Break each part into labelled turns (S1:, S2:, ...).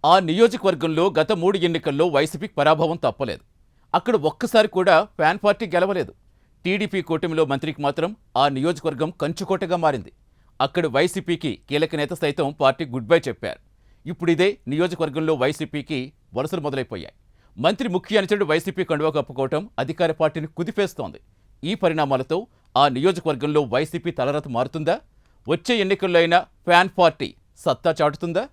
S1: ఆ నియోజకవర్గంలో గత 3 ఎన్నికల్లో వైసీపీకి పరాభవం తప్పలేదు. అక్కడ ఒక్కసారి కూడా ఫ్యాన్ పార్టీ గెలవలేదు. టీడీపీ కూటమిలో మంత్రికి మాత్రం ఆ నియోజకవర్గం కంచుకోటగా మారింది. అక్కడ వైసీపీకి కీలక నేత సైతం పార్టీ గుడ్ బై చెప్పారు. ఇప్పుడు ఇదే నియోజకవర్గంలో వైసీపీకి వలసలు మొదలైపోయాయి. మంత్రి ముఖ్య అనుచరుడు వైసీపీ కండువా కప్పుకోవటం అధికార పార్టీని కుదిపేస్తోంది. ఈ పరిణామాలతో ఆ నియోజకవర్గంలో వైసీపీ తలరాత మారుతుందా? వచ్చే ఎన్నికల్లో అయినా ఫ్యాన్ పార్టీ సత్తా చాటుతుందా?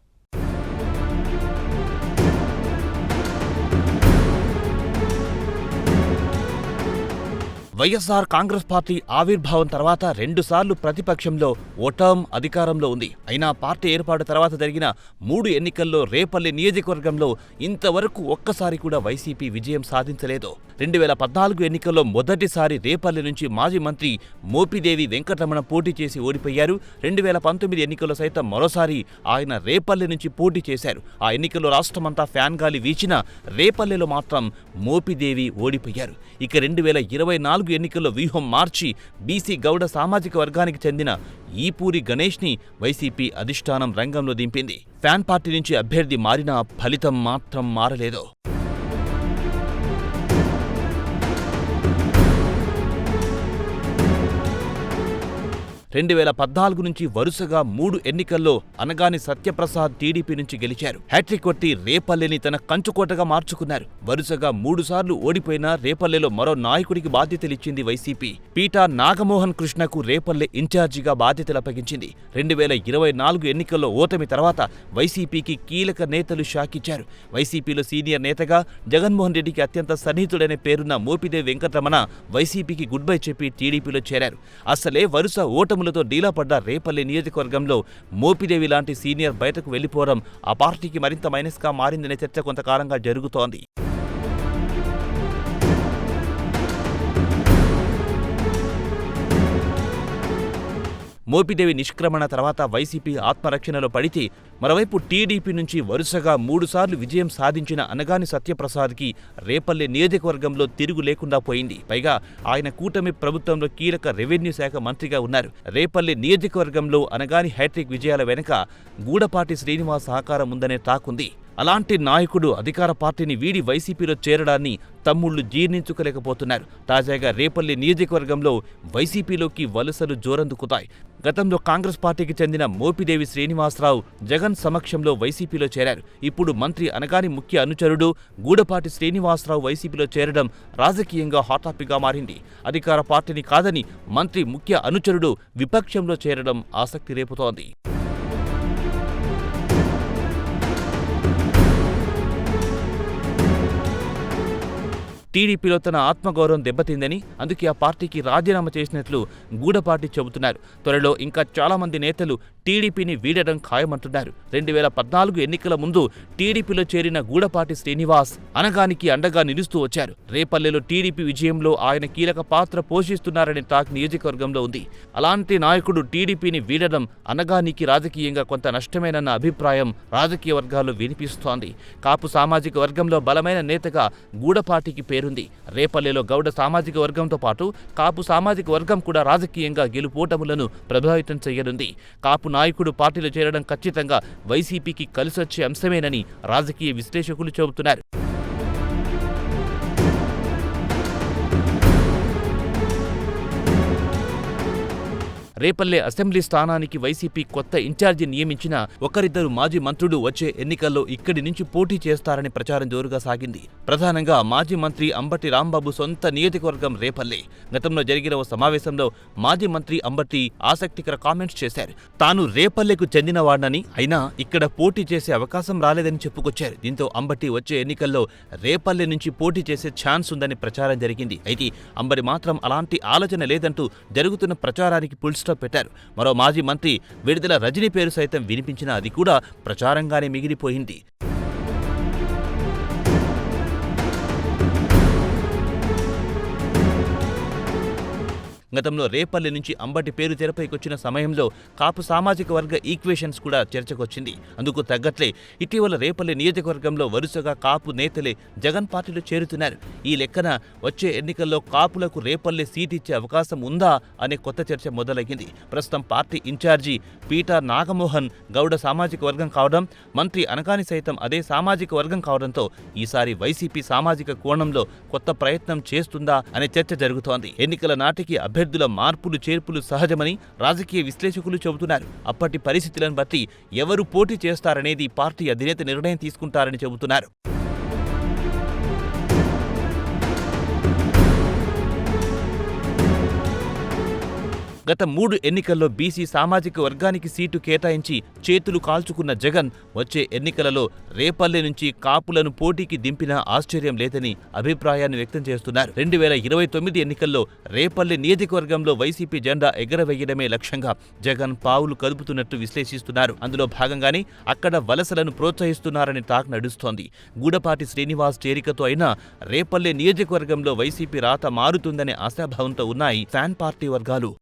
S2: వైఎస్ఆర్ కాంగ్రెస్ పార్టీ ఆవిర్భావం తర్వాత 2 సార్లు ప్రతిపక్షంలో, ఓ టర్మ్ అధికారంలో ఉంది. అయినా పార్టీ ఏర్పాటు తర్వాత జరిగిన 3 ఎన్నికల్లో రేపల్లి నియోజకవర్గంలో ఇంతవరకు ఒక్కసారి కూడా వైసీపీ విజయం సాధించలేదు. 2014 ఎన్నికల్లో మొదటిసారి రేపల్లి నుంచి మాజీ మంత్రి మోపిదేవి వెంకటరమణ పోటీ చేసి ఓడిపోయారు. 2019 ఎన్నికల్లో సైతం మరోసారి ఆయన రేపల్లి నుంచి పోటీ చేశారు. ఆ ఎన్నికల్లో రాష్ట్రమంతా ఫ్యాన్ గాలి వీచినా రేపల్లెలో మాత్రం మోపిదేవి ఓడిపోయారు. ఇక 2024 ఎన్నికల్లో వ్యూహం మార్చి బీసీ గౌడ సామాజిక వర్గానికి చెందిన ఈపూరి గణేష్ని వైసీపీ అధిష్టానం రంగంలో దింపింది. ఫ్యాన్ పార్టీ నుంచి అభ్యర్థి మారినా ఫలితం మాత్రం మారలేదు. 2014 నుంచి వరుసగా 3 ఎన్నికల్లో అనగాని సత్యప్రసాద్ టీడీపీ నుంచి గెలిచారు. హ్యాట్రిక్ కొట్టి రేపల్లెని తన కంచుకోటగా మార్చుకున్నారు. వరుసగా 3 సార్లు ఓడిపోయిన రేపల్లెలో మరో నాయకుడికి బాధ్యతలిచ్చింది వైసీపీ. పీటా నాగమోహన్ కృష్ణకు రేపల్లె ఇన్ఛార్జిగా బాధ్యతలు అప్పగించింది. 2024 ఎన్నికల్లో ఓటమి తర్వాత వైసీపీకి కీలక నేతలు షాకిచ్చారు. వైసీపీలో సీనియర్ నేతగా జగన్మోహన్ రెడ్డికి అత్యంత సన్నిహితుడనే పేరున్న మోపిదేవి వెంకటరమణ వైసీపీకి గుడ్ బై చెప్పి టీడీపీలో చేరారు. అసలే వరుస ఓటములతో డీలా పడ్డ రేపల్లి నియోజకవర్గంలో మోపిదేవి లాంటి సీనియర్ బయటకు వెళ్లిపోవడం ఆ పార్టీకి మరింత మైనస్గా మారిందనే చర్చ కొంతకాలంగా జరుగుతోంది. మోపిదేవి నిష్క్రమణ తర్వాత వైసీపీ ఆత్మరక్షణలో పడితే, మరోవైపు టీడీపీ నుంచి వరుసగా 3 సార్లు విజయం సాధించిన అనగాని సత్యప్రసాద్కి రేపల్లె నియోజకవర్గంలో తిరుగు లేకుండా పోయింది. పైగా ఆయన కూటమి ప్రభుత్వంలో కీలక రెవెన్యూ శాఖ మంత్రిగా ఉన్నారు. రేపల్లె నియోజకవర్గంలో అనగాని హ్యాట్రిక్ విజయాల వెనుక గూడపాటి శ్రీనివాస్ సహకారం ఉందనే టాకుంది. అలాంటి నాయకుడు అధికార పార్టీని వీడి వైసీపీలో చేరడాన్ని తమ్ముళ్లు జీర్ణించుకోలేకపోతున్నారు. తాజాగా రేపల్లి నియోజకవర్గంలో వైసీపీలోకి వలసలు జోరందుకుతాయి. గతంలో కాంగ్రెస్ పార్టీకి చెందిన మోపిదేవి శ్రీనివాసరావు జగన్ సమక్షంలో వైసీపీలో చేరారు. ఇప్పుడు మంత్రి అనగాని ముఖ్య అనుచరుడు గూడపాటి శ్రీనివాసరావు వైసీపీలో చేరడం రాజకీయంగా హాట్ టాపిక్గా మారింది. అధికార పార్టీని కాదని మంత్రి ముఖ్య అనుచరుడు విపక్షంలో చేరడం ఆసక్తి రేపుతోంది. టీడీపీలో తన ఆత్మగౌరవం దెబ్బతిందని, అందుకే ఆ పార్టీకి రాజీనామా చేసినట్లు గూడపాటి చెబుతున్నారు. త్వరలో ఇంకా చాలామంది నేతలు టీడీపీని వీడడం ఖాయమంటున్నారు. 2014 ఎన్నికల ముందు టీడీపీలో చేరిన గూడపాటి శ్రీనివాస్ అనగానికి అండగా నిలుస్తూ వచ్చారు. రేపల్లెలో టీడీపీ విజయంలో ఆయన కీలక పాత్ర పోషిస్తున్నారనే టాక్ నియోజకవర్గంలో ఉంది. అలాంటి నాయకుడు టీడీపీని వీడడం అనగానికి రాజకీయంగా కొంత నష్టమేనన్న అభిప్రాయం రాజకీయ వర్గాల్లో వినిపిస్తోంది. కాపు సామాజిక వర్గంలో బలమైన నేతగా గూడపాటికి పేరుంది. రేపల్లెలో గౌడ సామాజిక వర్గంతో పాటు కాపు సామాజిక వర్గం కూడా రాజకీయంగా గెలుపోటములను ప్రభావితం చేయనుంది. కాపు నాయకుడు పార్టీలో చేరడం ఖచ్చితంగా వైసీపీకి కలిసొచ్చే అంశమేనని రాజకీయ విశ్లేషకులు చెబుతున్నారు. రేపల్లె అసెంబ్లీ స్థానానికి వైసీపీ కొత్త ఇన్ఛార్జి నియమించిన ఒకరిద్దరు మాజీ మంత్రులు వచ్చే ఎన్నికల్లో ఇక్కడి నుంచి పోటీ చేస్తారని ప్రచారం జోరుగా సాగింది. ప్రధానంగా మాజీ మంత్రి అంబటి రాంబాబు సొంత నియోజకవర్గం రేపల్లె. గతంలో జరిగిన ఓ సమావేశంలో మాజీ మంత్రి అంబటి ఆసక్తికర కామెంట్స్ చేశారు. తాను రేపల్లెకు చెందినవాడని, అయినా ఇక్కడ పోటీ చేసే అవకాశం రాలేదని చెప్పుకొచ్చారు. దీంతో అంబటి వచ్చే ఎన్నికల్లో రేపల్లె నుంచి పోటీ చేసే ఛాన్స్ ఉందని ప్రచారం జరిగింది. అయితే అంబటి మాత్రం అలాంటి ఆలోచన లేదంటూ జరుగుతున్న ప్రచారానికి పుల్ పెట్టారు. మరో మాజీ మంత్రి విడుదల రజనీ పేరు సైతం వినిపించినా అది కూడా ప్రచారంగానే మిగిలిపోయింది. గతంలో రేపల్లె నుంచి అంబటి పేరు తెరపైకొచ్చిన సమయంలో కాపు సామాజిక వర్గ ఈక్వేషన్స్ కూడా చర్చకొచ్చింది. అందుకు తగ్గట్లే ఇటీవల రేపల్లె నియోజకవర్గంలో వరుసగా కాపు నేతలే జగన్ పార్టీలో చేరుతున్నారు. ఈ లెక్కన వచ్చే ఎన్నికల్లో కాపులకు రేపల్లె సీటిచ్చే అవకాశం ఉందా అనే కొత్త చర్చ మొదలయ్యింది. ప్రస్తుతం పార్టీ ఇన్ఛార్జి పీటా నాగమోహన్ గౌడ సామాజిక వర్గం కావడం, మంత్రి అనగాని సైతం అదే సామాజిక వర్గం కావడంతో ఈసారి వైసీపీ సామాజిక కోణంలో కొత్త ప్రయత్నం చేస్తుందా అనే చర్చ జరుగుతోంది. ఎన్నికల నాటికి అభ్యర్థుల మార్పులు చేర్పులు సహజమని రాజకీయ విశ్లేషకులు చెబుతున్నారు. అప్పటి పరిస్థితులను బట్టి ఎవరు పోటీ చేస్తారనేది పార్టీ అధినేత నిర్ణయం తీసుకుంటారని చెబుతున్నారు. గత 3 ఎన్నికల్లో బీసీ సామాజిక వర్గానికి సీటు కేటాయించి చేతులు కాల్చుకున్న జగన్ వచ్చే ఎన్నికలలో రేపల్లె నుంచి కాపులను పోటీకి దింపినా ఆశ్చర్యం లేదని అభిప్రాయాన్ని వ్యక్తం చేస్తున్నారు. 2029 ఎన్నికల్లో రేపల్లె నియోజకవర్గంలో వైసీపీ జెండా ఎగరవేయడమే లక్ష్యంగా జగన్ పావులు కదుపుతున్నట్టు విశ్లేషిస్తున్నారు. అందులో భాగంగానే అక్కడ వలసలను ప్రోత్సహిస్తున్నారని టాక్ నడుస్తోంది. గూడపాటి శ్రీనివాస్ చేరికతో అయినా రేపల్లె నియోజకవర్గంలో వైసీపీ రాత మారుతుందనే ఆశాభావంతో ఉన్నాయి ఫ్యాన్ పార్టీ వర్గాలు.